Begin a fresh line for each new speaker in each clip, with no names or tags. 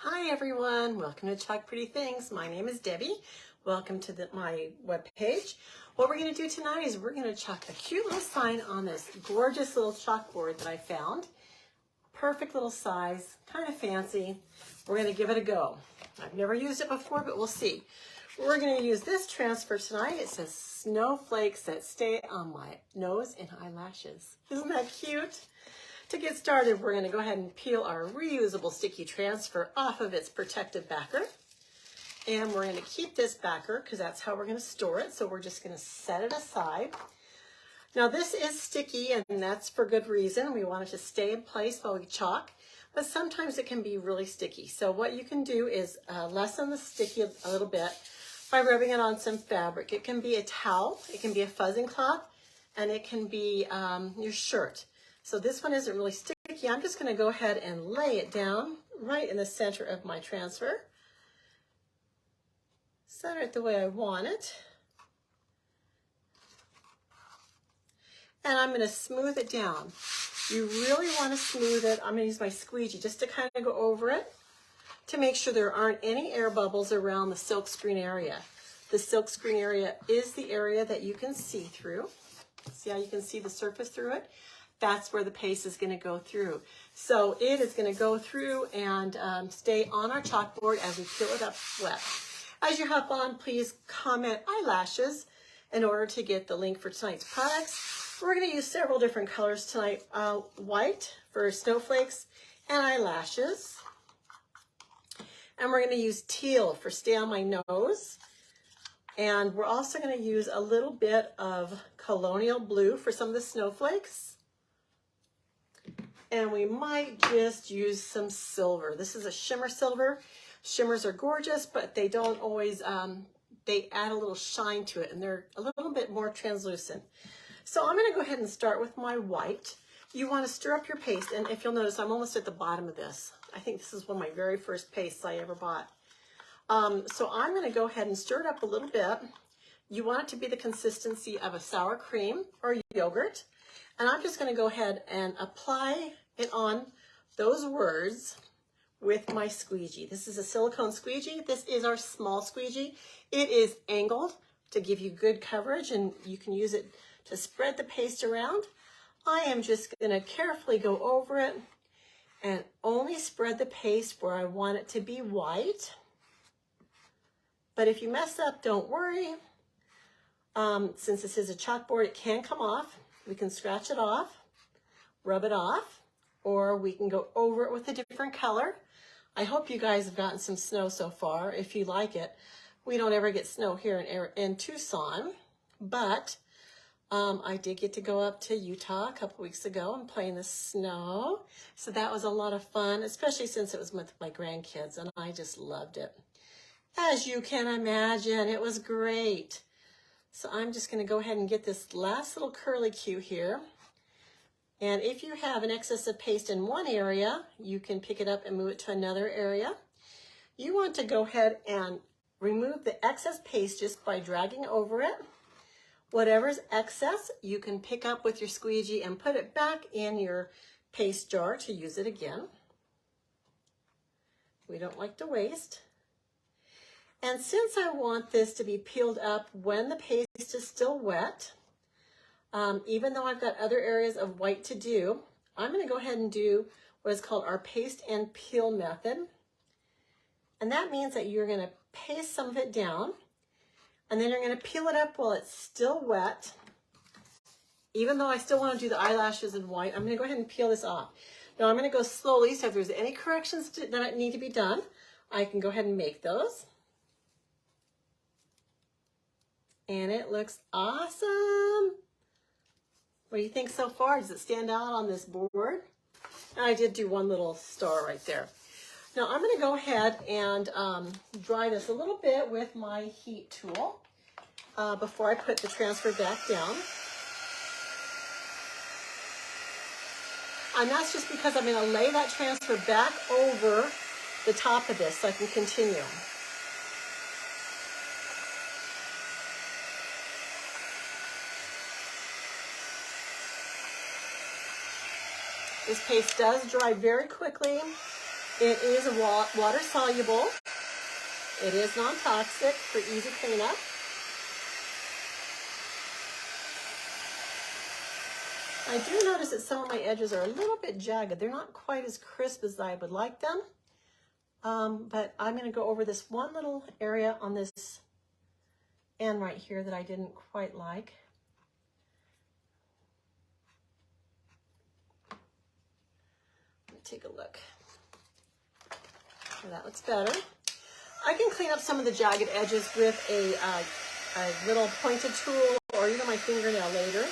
Hi everyone, welcome to Chalk Pretty Things. My name is Debbie. Welcome to my webpage. What we're going to do tonight is we're going to chalk a cute little sign on this gorgeous little chalkboard that I found. Perfect little size, kind of fancy. We're going to give it a go. I've never used it before, but we'll see. We're going to use this transfer tonight. It says snowflakes that stay on my nose and eyelashes. Isn't that cute? To get started, we're going to go ahead and peel our reusable sticky transfer off of its protective backer. And we're going to keep this backer because that's how we're going to store it. So we're just going to set it aside. Now this is sticky and that's for good reason. We want it to stay in place while we chalk, but sometimes it can be really sticky. So what you can do is lessen the sticky a little bit by rubbing it on some fabric. It can be a towel, it can be a fuzzing cloth, and it can be your shirt. So this one isn't really sticky. I'm just going to go ahead and lay it down right in the center of my transfer. Center it the way I want it. And I'm going to smooth it down. You really want to smooth it. I'm going to use my squeegee just to kind of go over it to make sure there aren't any air bubbles around the silk screen area. The silk screen area is the area that you can see through. See how you can see the surface through it? That's where the paste is going to go through. So it is going to go through and stay on our chalkboard as we peel it up wet. As you hop on, please comment eyelashes in order to get the link for tonight's products. We're going to use several different colors tonight. White for snowflakes and eyelashes. And we're going to use teal for stay on my nose. And we're also going to use a little bit of colonial blue for some of the snowflakes. And we might just use some silver. This is a shimmer silver. Shimmers are gorgeous, but they don't always, they add a little shine to it and they're a little bit more translucent. So I'm gonna go ahead and start with my white. You wanna stir up your paste, and if you'll notice, I'm almost at the bottom of this. I think this is one of my very first pastes I ever bought. So I'm gonna go ahead and stir it up a little bit. You want it to be the consistency of a sour cream or yogurt. And I'm just gonna go ahead and apply it on those words with my squeegee. This is a silicone squeegee. This is our small squeegee. It is angled to give you good coverage, and you can use it to spread the paste around. I am just gonna carefully go over it and only spread the paste where I want it to be white. But if you mess up, don't worry. Since this is a chalkboard, it can come off. We can scratch it off, rub it off, or we can go over it with a different color. I hope you guys have gotten some snow so far, if you like it. We don't ever get snow here in Tucson, but I did get to go up to Utah a couple weeks ago and play in the snow. So that was a lot of fun, especially since it was with my grandkids, and I just loved it. As you can imagine, it was great. So I'm just going to go ahead and get this last little curly Q here. And if you have an excess of paste in one area, you can pick it up and move it to another area. You want to go ahead and remove the excess paste just by dragging over it. Whatever's excess, you can pick up with your squeegee and put it back in your paste jar to use it again. We don't like to waste. And since I want this to be peeled up when the paste is still wet, even though I've got other areas of white to do, I'm going to go ahead and do what is called our paste and peel method. And that means that you're going to paste some of it down, and then you're going to peel it up while it's still wet. Even though I still want to do the eyelashes in white, I'm going to go ahead and peel this off. Now I'm going to go slowly, so if there's any corrections that need to be done, I can go ahead and make those. And it looks awesome. What do you think so far? Does it stand out on this board? And I did do one little star right there. Now I'm going to go ahead and dry this a little bit with my heat tool before I put the transfer back down. And that's just because I'm going to lay that transfer back over the top of this so I can continue. This paste does dry very quickly. It is water soluble. It is non-toxic for easy cleanup. I do notice that some of my edges are a little bit jagged. They're not quite as crisp as I would like them. But I'm going to go over this one little area on this end right here that I didn't quite like. Let me take a look. That looks better. I can clean up some of the jagged edges with a little pointed tool or even my fingernail later.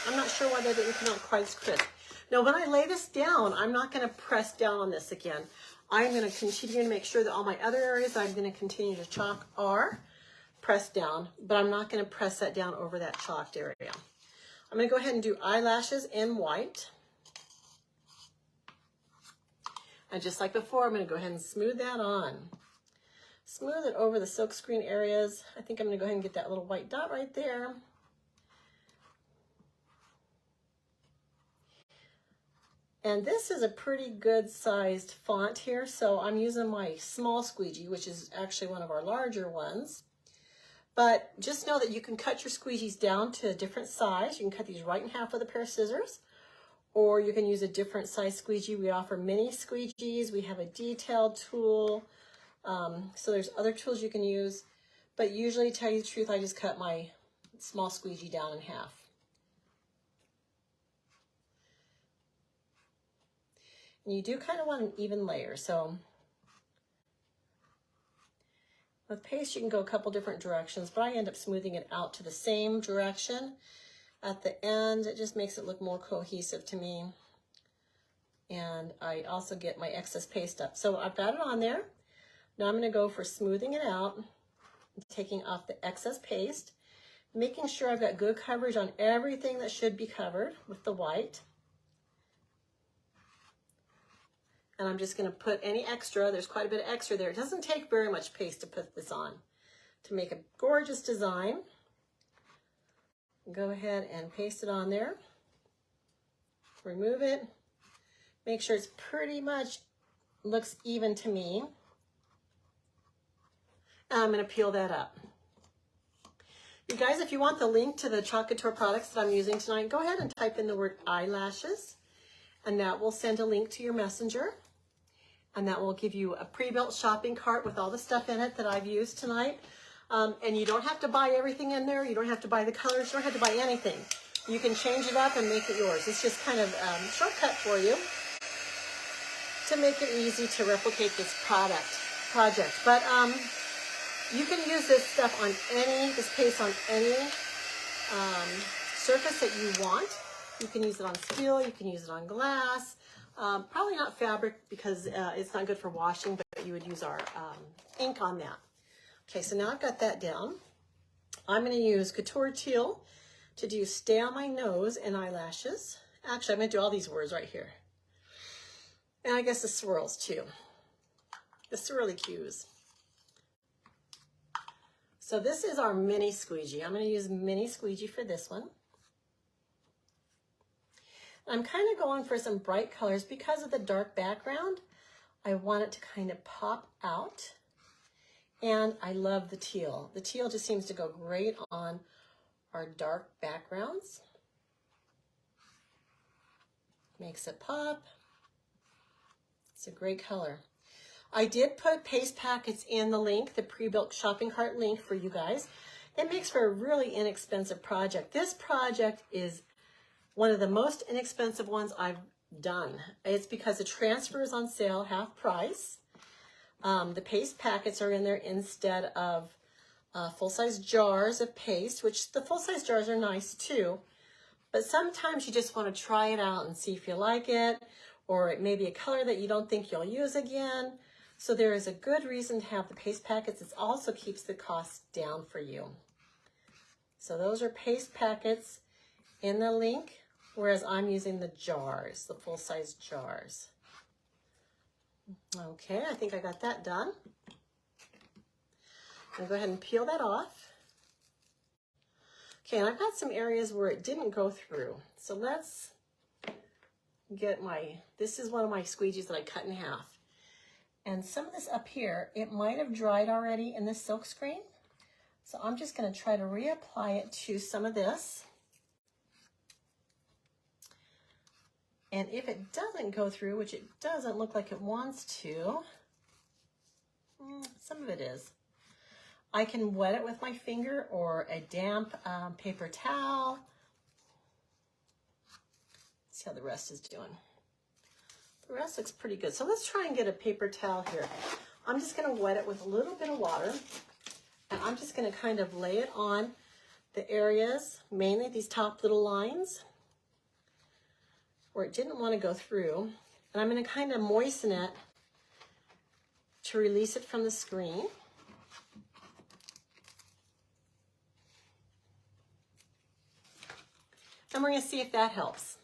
I'm not sure why that didn't come out quite as crisp. Now, when I lay this down, I'm not going to press down on this again. I'm going to continue to make sure that all my other areas I'm going to continue to chalk are pressed down, but I'm not going to press that down over that chalked area. I'm going to go ahead and do eyelashes in white. And just like before, I'm going to go ahead and smooth that on. Smooth it over the silkscreen areas. I think I'm going to go ahead and get that little white dot right there. And this is a pretty good sized font here, so I'm using my small squeegee, which is actually one of our larger ones. But just know that you can cut your squeegees down to a different size. You can cut these right in half with a pair of scissors, or you can use a different size squeegee. We offer mini squeegees. We have a detailed tool. So there's other tools you can use, but usually, to tell you the truth, I just cut my small squeegee down in half. And you do kind of want an even layer. So with paste, you can go a couple different directions, but I end up smoothing it out to the same direction at the end. It just makes it look more cohesive to me. And I also get my excess paste up. So I've got it on there. Now I'm going to go for smoothing it out, taking off the excess paste, making sure I've got good coverage on everything that should be covered with the white. And I'm just going to put any extra, there's quite a bit of extra there. It doesn't take very much paste to put this on to make a gorgeous design. Go ahead and paste it on there. Remove it. Make sure it's pretty much looks even to me. And I'm going to peel that up. You guys, if you want the link to the Chalk Couture products that I'm using tonight, go ahead and type in the word eyelashes, and that will send a link to your messenger. And that will give you a pre-built shopping cart with all the stuff in it that I've used tonight. And you don't have to buy everything in there. You don't have to buy the colors. You don't have to buy anything. You can change it up and make it yours. It's just kind of a shortcut for you to make it easy to replicate this project. But you can use this stuff on this paste on any surface that you want. You can use it on steel. You can use it on glass. Probably not fabric because it's not good for washing, but you would use our ink on that. Okay, so now I've got that down. I'm going to use Couture Teal to do Stay on My Nose and eyelashes. Actually, I'm going to do all these words right here. And I guess the swirls too. The swirly cues. So this is our mini squeegee. I'm going to use mini squeegee for this one. I'm kind of going for some bright colors because of the dark background. I want it to kind of pop out. And I love the teal. The teal just seems to go great on our dark backgrounds. Makes it pop. It's a great color. I did put paste packets in the link, the pre-built shopping cart link for you guys. It makes for a really inexpensive project. This project is one of the most inexpensive ones I've done. It's because the transfer is on sale, half price. The paste packets are in there instead of full-size jars of paste, which the full-size jars are nice too. But sometimes you just want to try it out and see if you like it, or it may be a color that you don't think you'll use again. So there is a good reason to have the paste packets. It also keeps the cost down for you. So those are paste packets in the link, whereas I'm using the jars, the full-size jars. Okay, I think I got that done. I'll go ahead and peel that off. Okay, and I've got some areas where it didn't go through. So let's get this is one of my squeegees that I cut in half. And some of this up here, it might have dried already in this silk screen. So I'm just gonna try to reapply it to some of this. And if it doesn't go through, which it doesn't look like it wants to, some of it is, I can wet it with my finger or a damp paper towel. Let's see how the rest is doing. The rest looks pretty good. So let's try and get a paper towel here. I'm just gonna wet it with a little bit of water, and I'm just gonna kind of lay it on the areas, mainly these top little lines where it didn't want to go through. And I'm gonna kind of moisten it to release it from the screen. And we're gonna see if that helps.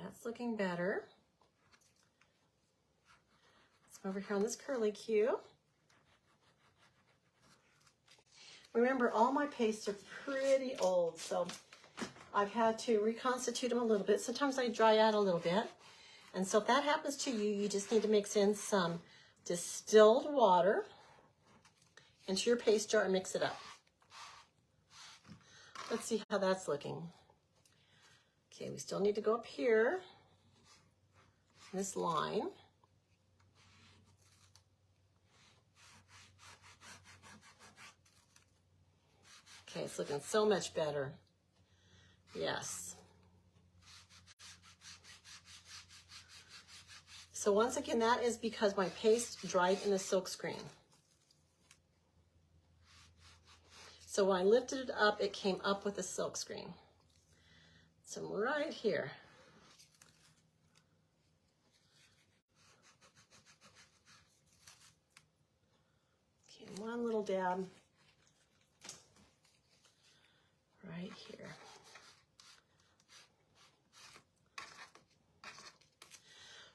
That's looking better. Let's go over here on this curly cue. Remember, all my pastes are pretty old, so I've had to reconstitute them a little bit. Sometimes I dry out a little bit. And so if that happens to you, you just need to mix in some distilled water into your paste jar and mix it up. Let's see how that's looking. Okay, we still need to go up here, this line. Okay, it's looking so much better. Yes. So once again, that is because my paste dried in the silk screen. So when I lifted it up, it came up with a silk screen. So I'm right here. Okay, one little dab right here.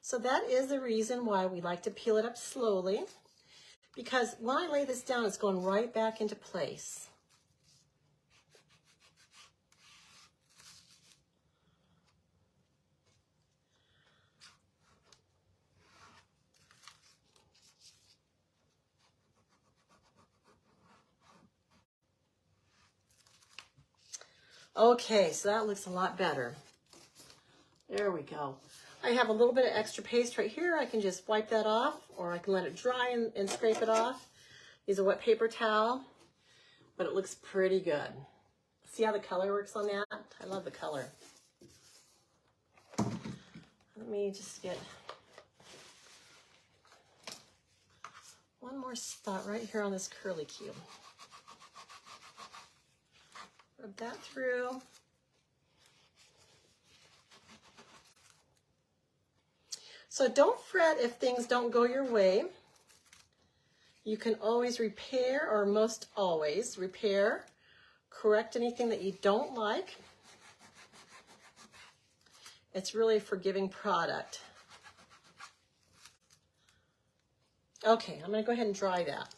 So that is the reason why we like to peel it up slowly, because when I lay this down, it's going right back into place. Okay, so that looks a lot better. There we go. I have a little bit of extra paste right here. I can just wipe that off, or I can let it dry and scrape it off. Use a wet paper towel, but it looks pretty good. See how the color works on that? I love the color. Let me just get one more spot right here on this curly cue. Rub that through. So don't fret if things don't go your way. You can always repair, or most always repair, correct anything that you don't like. It's really a forgiving product. Okay, I'm gonna go ahead and dry that.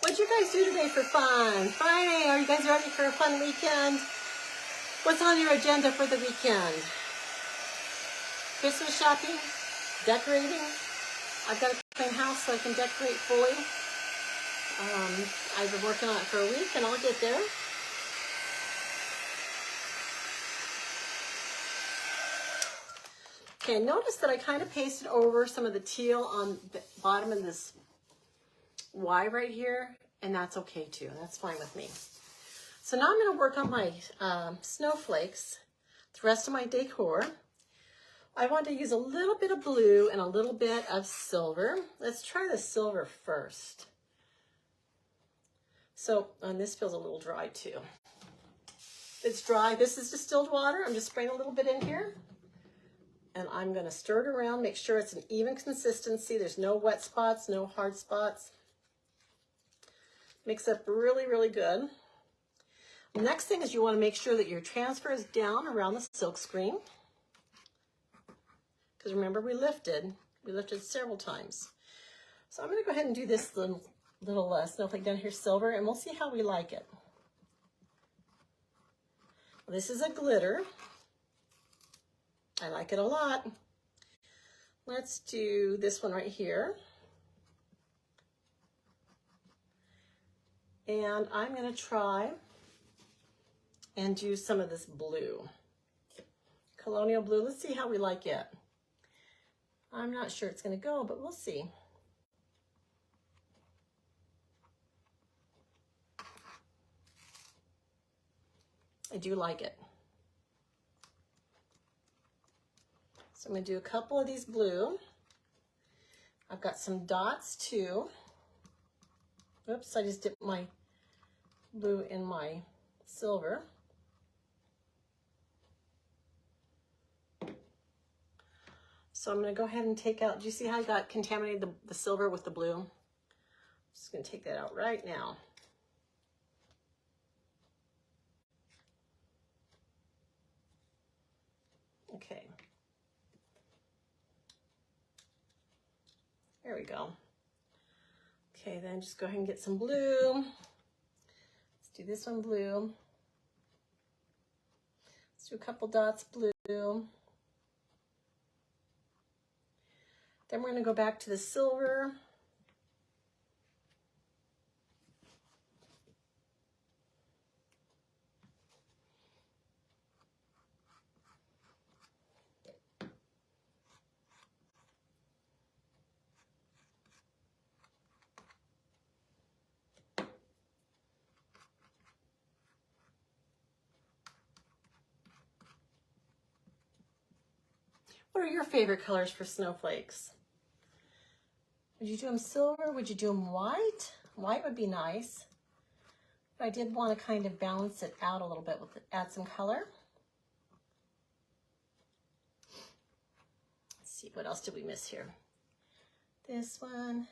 What'd you guys do today for fun? Friday, are you guys ready for a fun weekend? What's on your agenda for the weekend? Christmas shopping? Decorating? I've got a clean house so I can decorate fully. I've been working on it for a week and I'll get there. Okay, notice that I kind of pasted over some of the teal on the bottom of this Y right here, and that's okay too. That's fine with me. So now I'm going to work on my snowflakes, the rest of my decor. I want to use a little bit of blue and a little bit of silver. Let's try the silver first. So, and this feels a little dry too. It's dry. This is distilled water. I'm just spraying a little bit in here. And I'm going to stir it around, make sure it's an even consistency. There's no wet spots, no hard spots. Mix up really, really good. The next thing is you want to make sure that your transfer is down around the silk screen. Because remember, we lifted several times. So I'm going to go ahead and do this little snowflake down here, silver, and we'll see how we like it. This is a glitter. I like it a lot. Let's do this one right here. And I'm going to try and do some of this blue. Colonial blue. Let's see how we like it. I'm not sure it's going to go, but we'll see. I do like it. So I'm going to do a couple of these blue. I've got some dots too. Oops, I just dipped my blue in my silver. So I'm going to go ahead and take out, do you see how I got contaminated the silver with the blue? I'm just going to take that out right now. Okay. There we go. Okay, then just go ahead and get some blue. Let's do this one blue. Let's do a couple dots blue. Then we're going to go back to the silver. What are your favorite colors for snowflakes? Would you do them silver? Would you do them white? White would be nice. But I did want to kind of balance it out a little bit with add some color. Let's see, what else did we miss here? This one.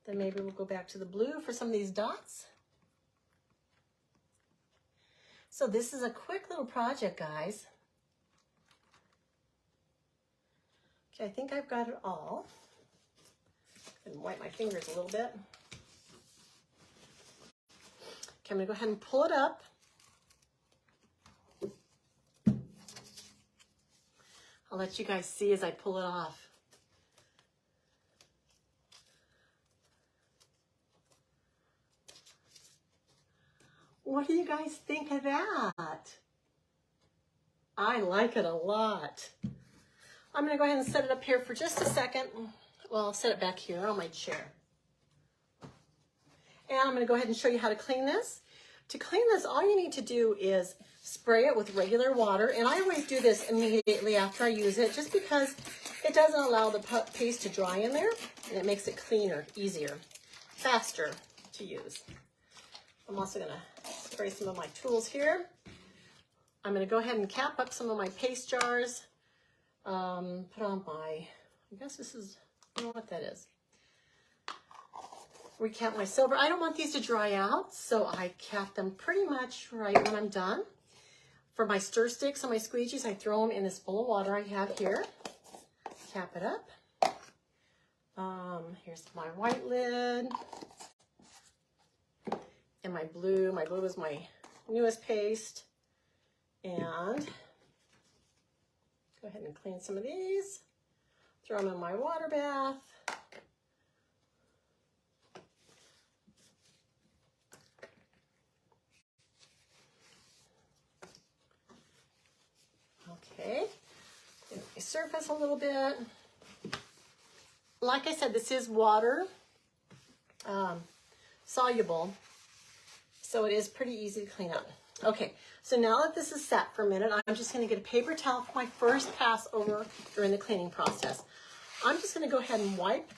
Then maybe we'll go back to the blue for some of these dots. So this is a quick little project, guys. Okay, I think I've got it all. And wipe my fingers a little bit. Okay, I'm gonna go ahead and pull it up. I'll let you guys see as I pull it off. What do you guys think of that? I like it a lot. I'm going to go ahead and set it up here for just a second. Well, I'll set it back here on my chair. And I'm going to go ahead and show you how to clean this. To clean this, all you need to do is spray it with regular water. And I always do this immediately after I use it, just because it doesn't allow the paste to dry in there. And it makes it cleaner, easier, faster to use. I'm also going to spray some of my tools here. I'm going to go ahead and cap up some of my paste jars. Put on my, I guess this is, I don't know what that is. Recap my silver. I don't want these to dry out, so I cap them pretty much right when I'm done. For my stir sticks and my squeegees, I throw them in this bowl of water I have here. Cap it up. Here's my white lid. And my blue. My blue is my newest paste. And go ahead and clean some of these. Throw them in my water bath. Okay. Surface a little bit. Like I said, this is water soluble, so it is pretty easy to clean up. Okay, so now that this is set for a minute, I'm just going to get a paper towel for my first pass over during the cleaning process. I'm just going to go ahead and wipe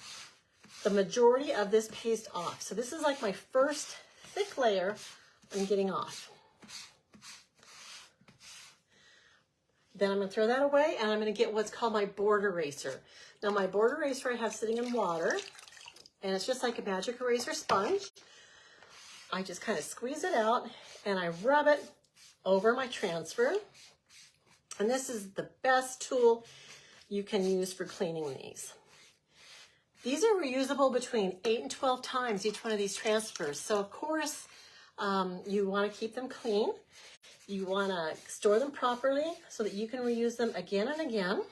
the majority of this paste off. So this is like my first thick layer I'm getting off. Then I'm going to throw that away, and I'm going to get what's called my board eraser. Now my board eraser I have sitting in water, and it's just like a magic eraser sponge. I just kind of squeeze it out and I rub it over my transfer. And this is the best tool you can use for cleaning these. These are reusable between 8 and 12 times, each one of these transfers. So of course, you want to keep them clean. You want to store them properly so that you can reuse them again and again,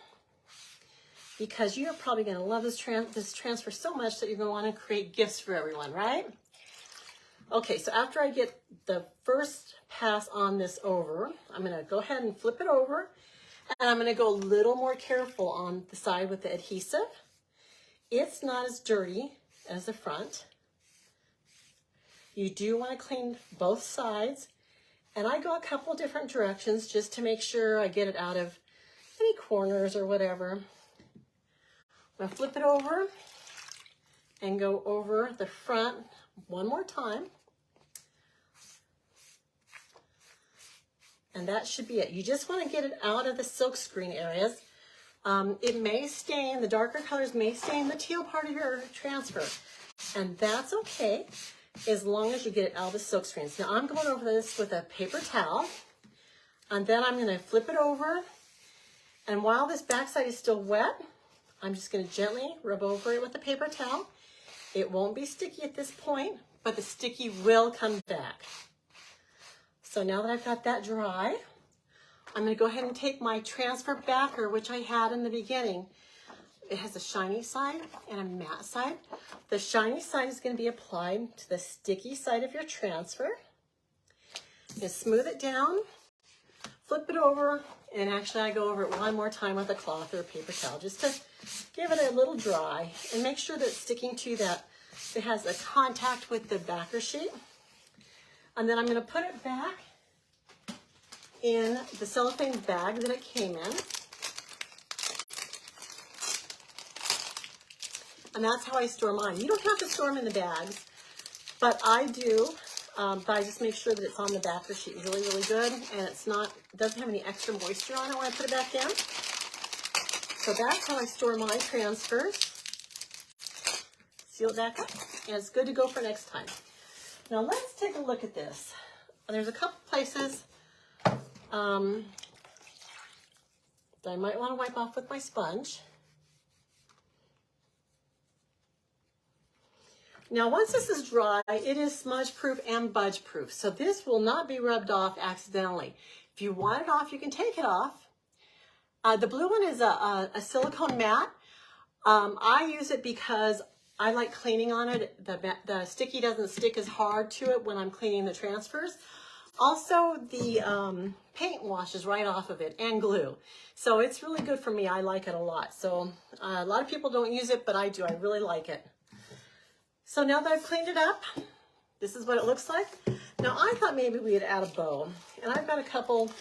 because you're probably going to love this transfer so much that you're going to want to create gifts for everyone, right? Okay, so after I get the first pass on this over, I'm going to go ahead and flip it over, and I'm going to go a little more careful on the side with the adhesive. It's not as dirty as the front. You do want to clean both sides, and I go a couple different directions just to make sure I get it out of any corners or whatever. I'm going to flip it over and go over the front one more time. And that should be it. You just want to get it out of the silkscreen areas. It may stain, the darker colors may stain the teal part of your transfer. And that's okay, as long as you get it out of the silkscreens. Now I'm going over this with a paper towel. And then I'm going to flip it over. And while this backside is still wet, I'm just going to gently rub over it with a paper towel. It won't be sticky at this point, but the sticky will come back. So now that I've got that dry, I'm going to go ahead and take my transfer backer, which I had in the beginning. It has a shiny side and a matte side. The shiny side is going to be applied to the sticky side of your transfer. You smooth it down, flip it over, and actually I go over it one more time with a cloth or a paper towel just to give it a little dry and make sure that it's sticking to that. It has a contact with the backer sheet. And then I'm going to put it back in the cellophane bag that it came in. And that's how I store mine. You don't have to store them in the bags, but I do. But I just make sure that it's on the backer sheet really, really good, and it doesn't have any extra moisture on it when I put it back in. So that's how I store my transfers. Seal it back up, and it's good to go for next time. Now let's take a look at this. There's a couple places that I might want to wipe off with my sponge. Now once this is dry, it is smudge proof and budge proof. So this will not be rubbed off accidentally. If you want it off, you can take it off. The blue one is a silicone matte. I use it because I like cleaning on it. The sticky doesn't stick as hard to it when I'm cleaning the transfers. Also, the paint washes right off of it, and glue. So it's really good for me. I like it a lot. So a lot of people don't use it, but I do. I really like it. So now that I've cleaned it up, this is what it looks like. Now I thought maybe we'd add a bow. And I've got a couple.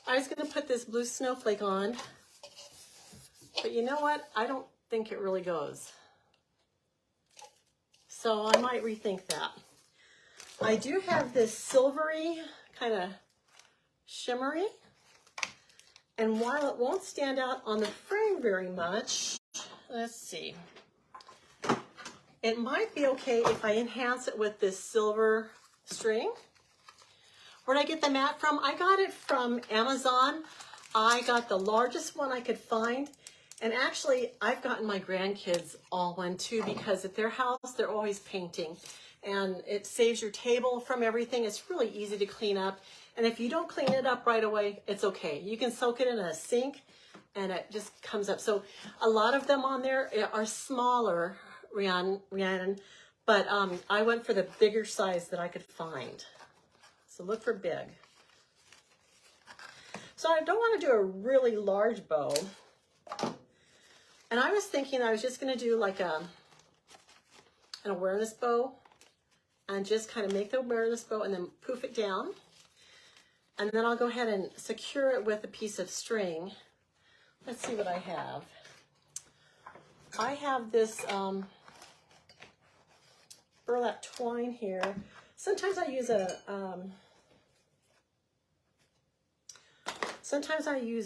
I was going to put this blue snowflake on. But you know what? I don't think it really goes. So I might rethink that. I do have this silvery, kind of shimmery. And while it won't stand out on the frame very much, let's see. It might be okay if I enhance it with this silver string. Where did I get the mat from? I got it from Amazon. I got the largest one I could find. And actually, I've gotten my grandkids all one too, because at their house, they're always painting. And it saves your table from everything. It's really easy to clean up. And if you don't clean it up right away, it's okay. You can soak it in a sink and it just comes up. So a lot of them on there are smaller, Rhiannon, but I went for the bigger size that I could find. So look for big. So I don't want to do a really large bow. And I was thinking I was just going to do like an awareness bow and just kind of make the awareness bow and then poof it down. And then I'll go ahead and secure it with a piece of string. Let's see what I have. I have this burlap twine here. Sometimes I use a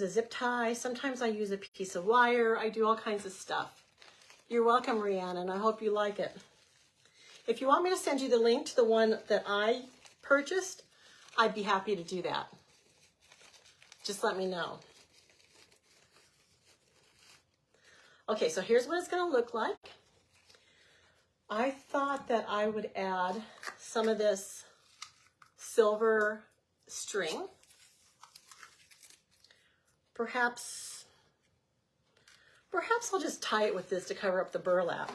zip tie. Sometimes I use a piece of wire. I do all kinds of stuff. You're welcome, Rhiannon. I hope you like it. If you want me to send you the link to the one that I purchased, I'd be happy to do that. Just let me know. Okay, so here's what it's going to look like. I thought that I would add some of this silver string. Perhaps I'll just tie it with this to cover up the burlap.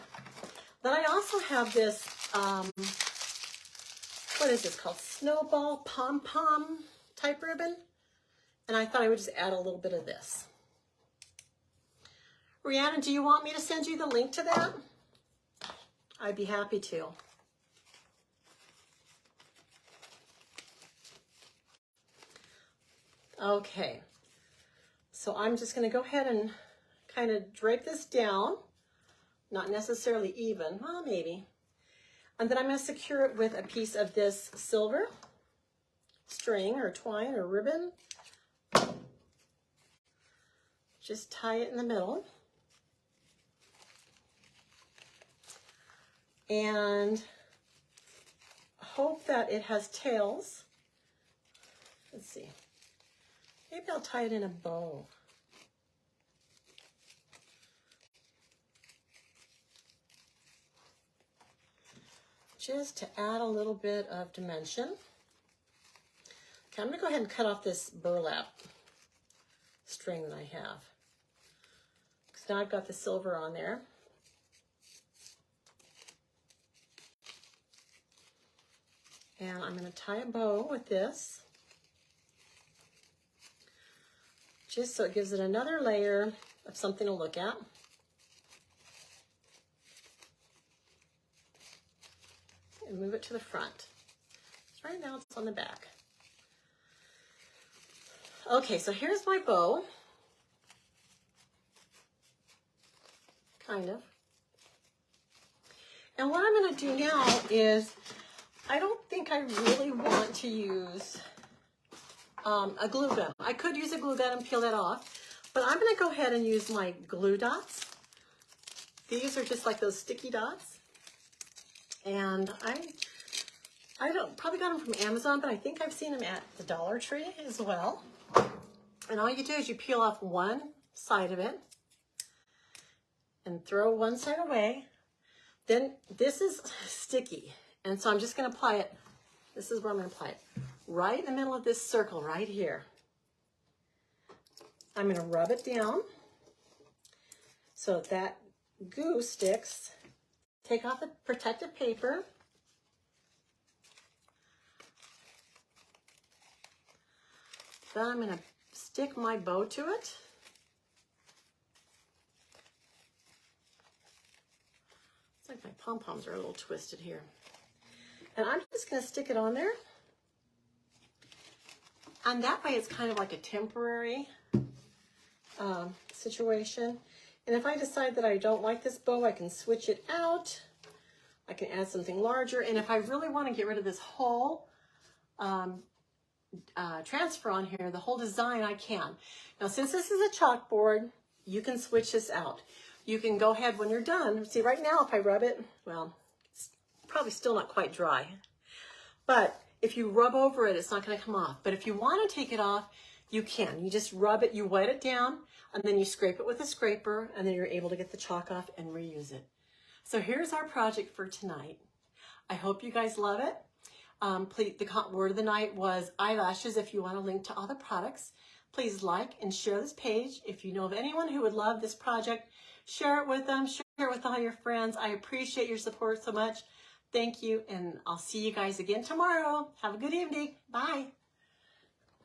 Then I also have this, what is this called? Snowball pom-pom type ribbon. And I thought I would just add a little bit of this. Rhiannon, do you want me to send you the link to that? I'd be happy to. Okay, so I'm just going to go ahead and kind of drape this down. Not necessarily even, well, maybe. And then I'm going to secure it with a piece of this silver string or twine or ribbon. Just tie it in the middle. And hope that it has tails. Let's see. Maybe I'll tie it in a bow. Just to add a little bit of dimension. Okay, I'm going to go ahead and cut off this burlap string that I have. Because now I've got the silver on there. And I'm going to tie a bow with this. Just so it gives it another layer of something to look at. And move it to the front. So right now it's on the back. Okay, so here's my bow. Kind of. And what I'm going to do now is, I don't think I really want to use a glue gun. I could use a glue gun and peel that off, but I'm going to go ahead and use my glue dots. These are just like those sticky dots. And I don't probably got them from Amazon, but I think I've seen them at the Dollar Tree as well. And all you do is you peel off one side of it and throw one side away. Then this is sticky. And so I'm just going to apply it. This is where I'm going to apply it. Right in the middle of this circle right here. I'm going to rub it down so that goo sticks. Take off the protective paper. Then I'm going to stick my bow to it. It's like my pom-poms are a little twisted here. And I'm just going to stick it on there. And that way it's kind of like a temporary situation. And if I decide that I don't like this bow, I can switch it out. I can add something larger. And if I really want to get rid of this whole transfer on here, the whole design, I can. Now, since this is a chalkboard, you can switch this out. You can go ahead when you're done. See, right now, if I rub it, well, it's probably still not quite dry. But if you rub over it, it's not going to come off. But if you want to take it off, you can. You just rub it, you wet it down, and then you scrape it with a scraper, and then you're able to get the chalk off and reuse it. So here's our project for tonight. I hope you guys love it. Please, the word of the night was eyelashes. If you want a link to all the products, please like and share this page. If you know of anyone who would love this project, share it with them, share it with all your friends. I appreciate your support so much. Thank you, and I'll see you guys again tomorrow. Have a good evening. Bye.